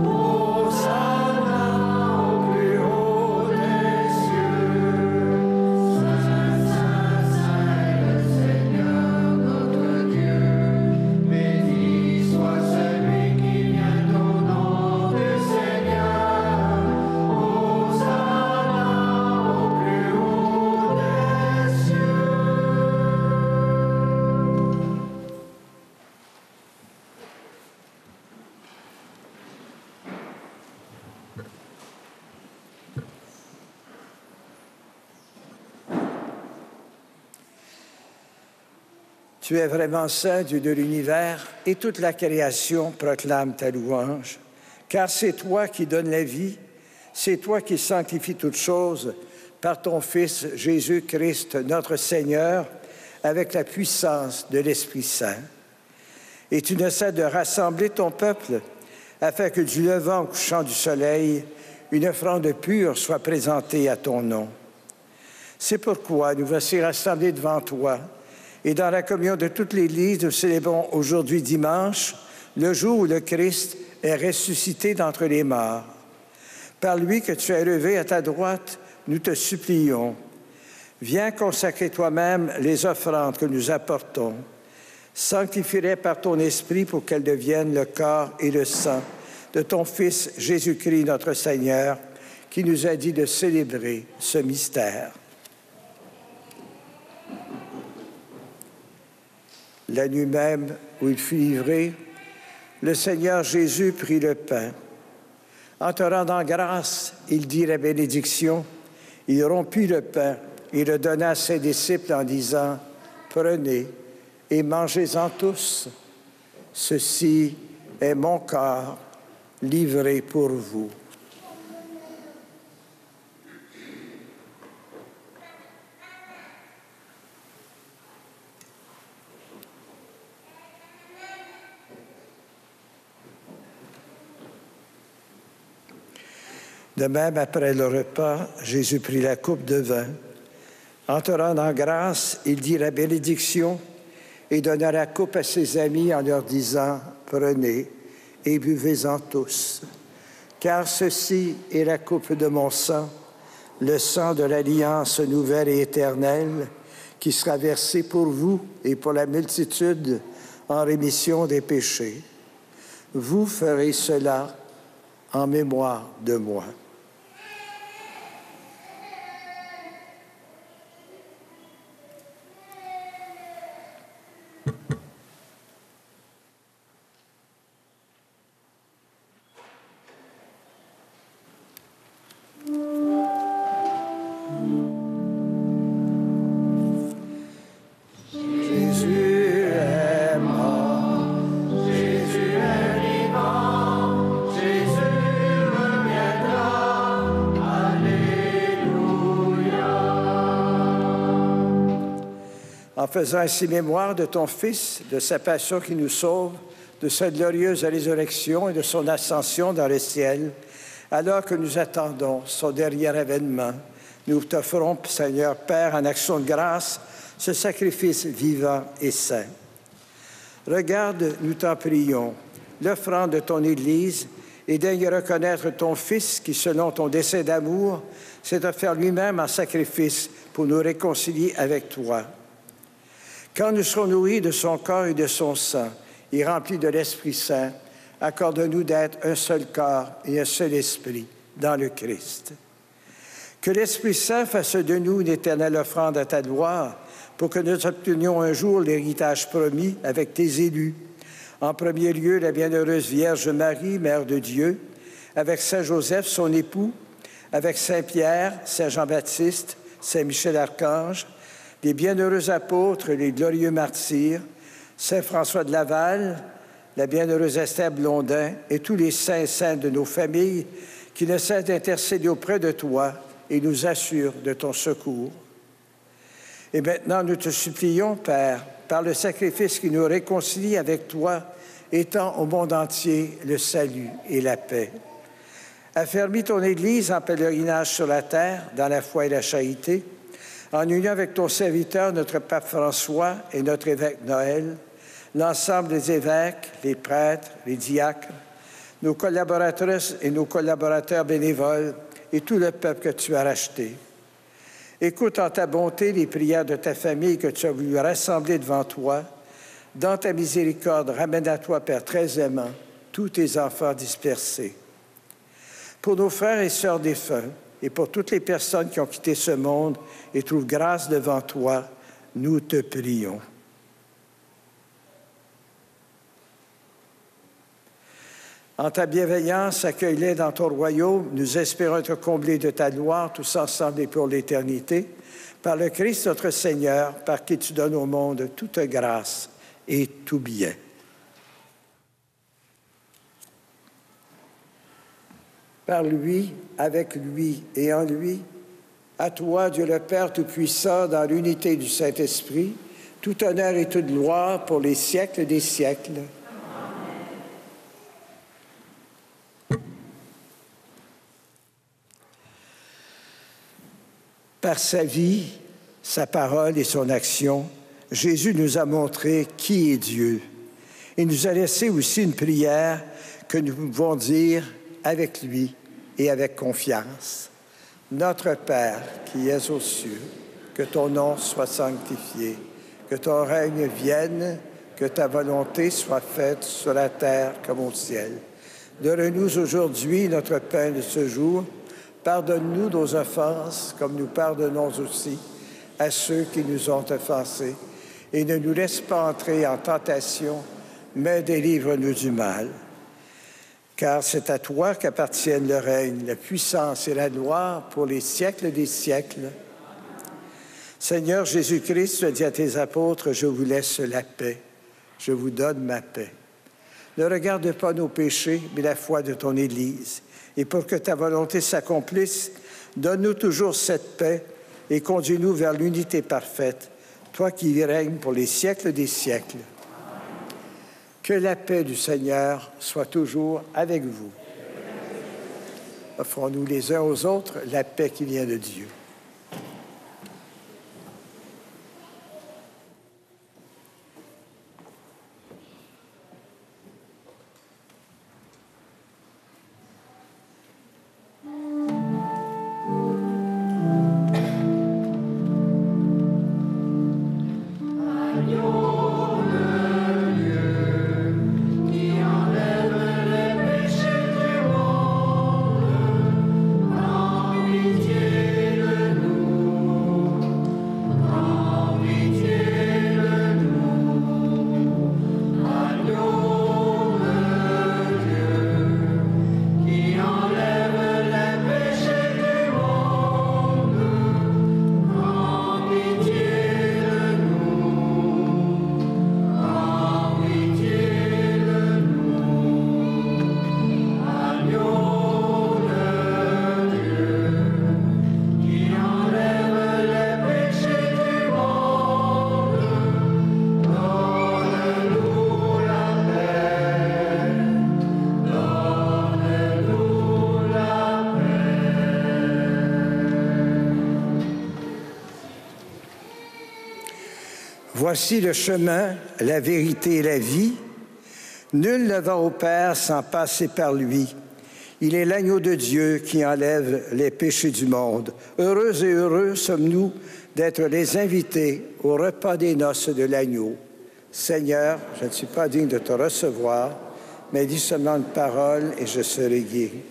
Hosanna au plus haut. Tu es vraiment saint, Dieu de l'univers, et toute la création proclame ta louange. Car c'est toi qui donnes la vie, c'est toi qui sanctifies toutes choses par ton Fils Jésus-Christ, notre Seigneur, avec la puissance de l'Esprit Saint. Et tu ne cesses de rassembler ton peuple, afin que du levant au couchant du soleil, une offrande pure soit présentée à ton nom. C'est pourquoi nous voici rassemblés devant toi, et dans la communion de toute l'Église, nous célébrons aujourd'hui dimanche, le jour où le Christ est ressuscité d'entre les morts. Par lui que tu as élevé à ta droite, nous te supplions. Viens consacrer toi-même les offrandes que nous apportons. Sanctifie-les par ton esprit pour qu'elles deviennent le corps et le sang de ton Fils Jésus-Christ, notre Seigneur, qui nous a dit de célébrer ce mystère. La nuit même où il fut livré, le Seigneur Jésus prit le pain. En te rendant grâce, il dit la bénédiction. Il rompit le pain et le donna à ses disciples en disant « Prenez et mangez-en tous. Ceci est mon corps livré pour vous. » De même, après le repas, Jésus prit la coupe de vin. En te rendant grâce, il dit la bénédiction et donna la coupe à ses amis en leur disant « Prenez et buvez-en tous, car ceci est la coupe de mon sang, le sang de l'alliance nouvelle et éternelle, qui sera versé pour vous et pour la multitude en rémission des péchés. Vous ferez cela en mémoire de moi. » En faisant ainsi mémoire de ton Fils, de sa passion qui nous sauve, de sa glorieuse résurrection et de son ascension dans le ciel, alors que nous attendons son dernier avènement, nous t'offrons, Seigneur Père, en action de grâce, ce sacrifice vivant et saint. Regarde, nous t'en prions, l'offrande de ton Église et daigne reconnaître ton Fils qui, selon ton dessein d'amour, s'est offert lui-même en sacrifice pour nous réconcilier avec toi. Quand nous serons nourris de son corps et de son sang et remplis de l'Esprit Saint, accorde-nous d'être un seul corps et un seul esprit dans le Christ. Que l'Esprit Saint fasse de nous une éternelle offrande à ta gloire pour que nous obtenions un jour l'héritage promis avec tes élus. En premier lieu, la bienheureuse Vierge Marie, Mère de Dieu, avec Saint Joseph, son époux, avec Saint Pierre, Saint Jean-Baptiste, Saint Michel Archange, les bienheureux apôtres, les glorieux martyrs, Saint François de Laval, la bienheureuse Esther Blondin et tous les saints et saintes de nos familles qui ne cessent d'intercéder auprès de toi et nous assurent de ton secours. Et maintenant, nous te supplions, Père, par le sacrifice qui nous réconcilie avec toi, étends au monde entier le salut et la paix. Affermis ton Église en pèlerinage sur la terre, dans la foi et la charité, en union avec ton serviteur, notre pape François et notre évêque Noël, l'ensemble des évêques, les prêtres, les diacres, nos collaboratrices et nos collaborateurs bénévoles et tout le peuple que tu as racheté. Écoute en ta bonté les prières de ta famille que tu as voulu rassembler devant toi. Dans ta miséricorde, ramène à toi, Père très aimant, tous tes enfants dispersés. Pour nos frères et sœurs défunts, et pour toutes les personnes qui ont quitté ce monde et trouvent grâce devant toi, nous te prions. En ta bienveillance, accueille-les dans ton royaume. Nous espérons être comblés de ta gloire, tous ensemble et pour l'éternité. Par le Christ notre Seigneur, par qui tu donnes au monde toute grâce et tout bien. Par lui, avec lui et en lui, à toi, Dieu le Père Tout-Puissant, dans l'unité du Saint-Esprit, tout honneur et toute gloire pour les siècles des siècles. Par sa vie, sa parole et son action, Jésus nous a montré qui est Dieu. Il nous a laissé aussi une prière que nous pouvons dire avec lui et avec confiance. Notre Père qui es aux cieux, que ton nom soit sanctifié, que ton règne vienne, que ta volonté soit faite sur la terre comme au ciel. Donne-nous aujourd'hui notre pain de ce jour. Pardonne-nous nos offenses, comme nous pardonnons aussi à ceux qui nous ont offensés. Et ne nous laisse pas entrer en tentation, mais délivre-nous du mal. Car c'est à toi qu'appartiennent le règne, la puissance et la gloire pour les siècles des siècles. Seigneur Jésus-Christ, tu as dit à tes apôtres, « Je vous laisse la paix, je vous donne ma paix. » Ne regarde pas nos péchés, mais la foi de ton Église. Et pour que ta volonté s'accomplisse, donne-nous toujours cette paix et conduis-nous vers l'unité parfaite, toi qui y règnes pour les siècles des siècles. Que la paix du Seigneur soit toujours avec vous. Offrons-nous les uns aux autres la paix qui vient de Dieu. Voici le chemin, la vérité et la vie. Nul ne va au Père sans passer par lui. Il est l'agneau de Dieu qui enlève les péchés du monde. Heureux et heureux sommes-nous d'être les invités au repas des noces de l'agneau. Seigneur, je ne suis pas digne de te recevoir, mais dis seulement une parole et je serai guéri.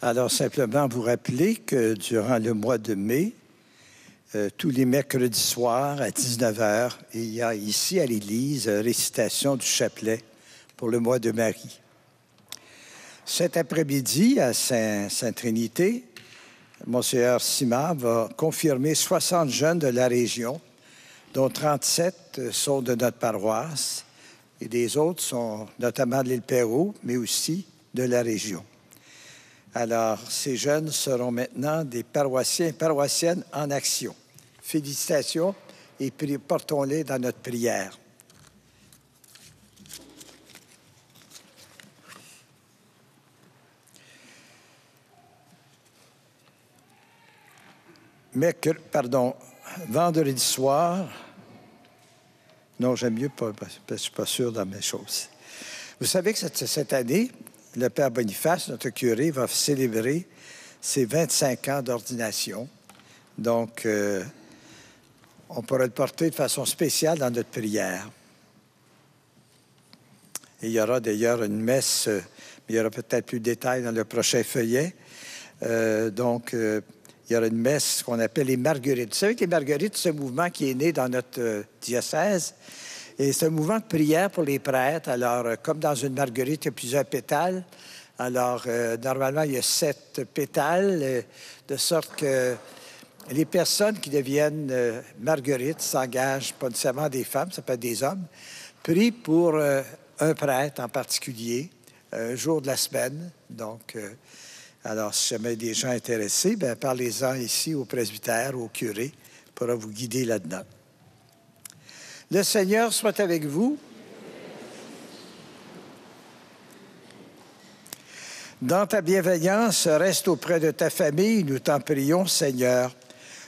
Alors, simplement vous rappeler que durant le mois de mai, tous les mercredis soirs à 19h, il y a ici à l'Église récitation du chapelet pour le mois de Marie. Cet après-midi, à Sainte-Trinité, Monseigneur Simard va confirmer 60 jeunes de la région, dont 37 sont de notre paroisse, et les autres sont notamment de l'île Perrot, mais aussi de la région. Alors, ces jeunes seront maintenant des paroissiens et paroissiennes en action. Félicitations et portons-les dans notre prière. vendredi soir. Non, j'aime mieux pas, parce que je ne suis pas sûr dans mes choses. Vous savez que cette année, le Père Boniface, notre curé, va célébrer ses 25 ans d'ordination. Donc, on pourra le porter de façon spéciale dans notre prière. Et il y aura d'ailleurs une messe, mais il y aura peut-être plus de détails dans le prochain feuillet. Il y aura une messe qu'on appelle les Marguerites. Vous savez que les Marguerites, c'est un mouvement qui est né dans notre diocèse. Et c'est un mouvement de prière pour les prêtres. Alors, comme dans une marguerite, il y a plusieurs pétales. Alors, normalement, il y a 7 pétales, de sorte que les personnes qui deviennent marguerites s'engagent, pas nécessairement des femmes, ça peut être des hommes, prient pour un prêtre en particulier, un jour de la semaine. Donc, alors, si jamais des gens intéressés, bien, parlez-en ici au presbytère, au curé, pourra vous guider là-dedans. Le Seigneur soit avec vous. Dans ta bienveillance, reste auprès de ta famille, nous t'en prions, Seigneur.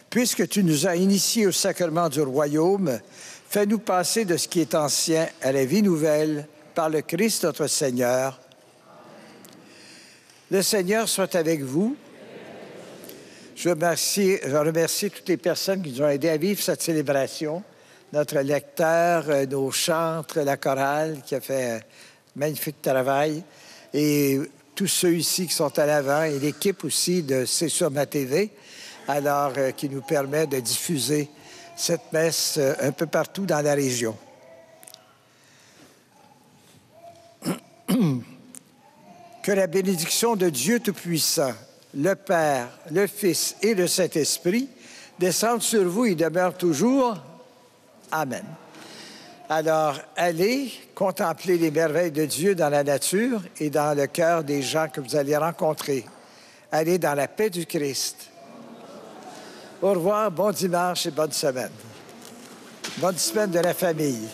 Puisque tu nous as initiés au sacrement du royaume, fais-nous passer de ce qui est ancien à la vie nouvelle, par le Christ notre Seigneur. Le Seigneur soit avec vous. Je remercie toutes les personnes qui nous ont aidés à vivre cette célébration. Notre lecteur, nos chantres, la chorale qui a fait un magnifique travail, et tous ceux ici qui sont à l'avant, et l'équipe aussi de C'est sur ma TV, alors qui nous permet de diffuser cette messe un peu partout dans la région. Que la bénédiction de Dieu Tout-Puissant, le Père, le Fils et le Saint-Esprit descendent sur vous et demeurent toujours. Amen. Alors, allez contempler les merveilles de Dieu dans la nature et dans le cœur des gens que vous allez rencontrer. Allez dans la paix du Christ. Au revoir, bon dimanche et bonne semaine. Bonne semaine de la famille.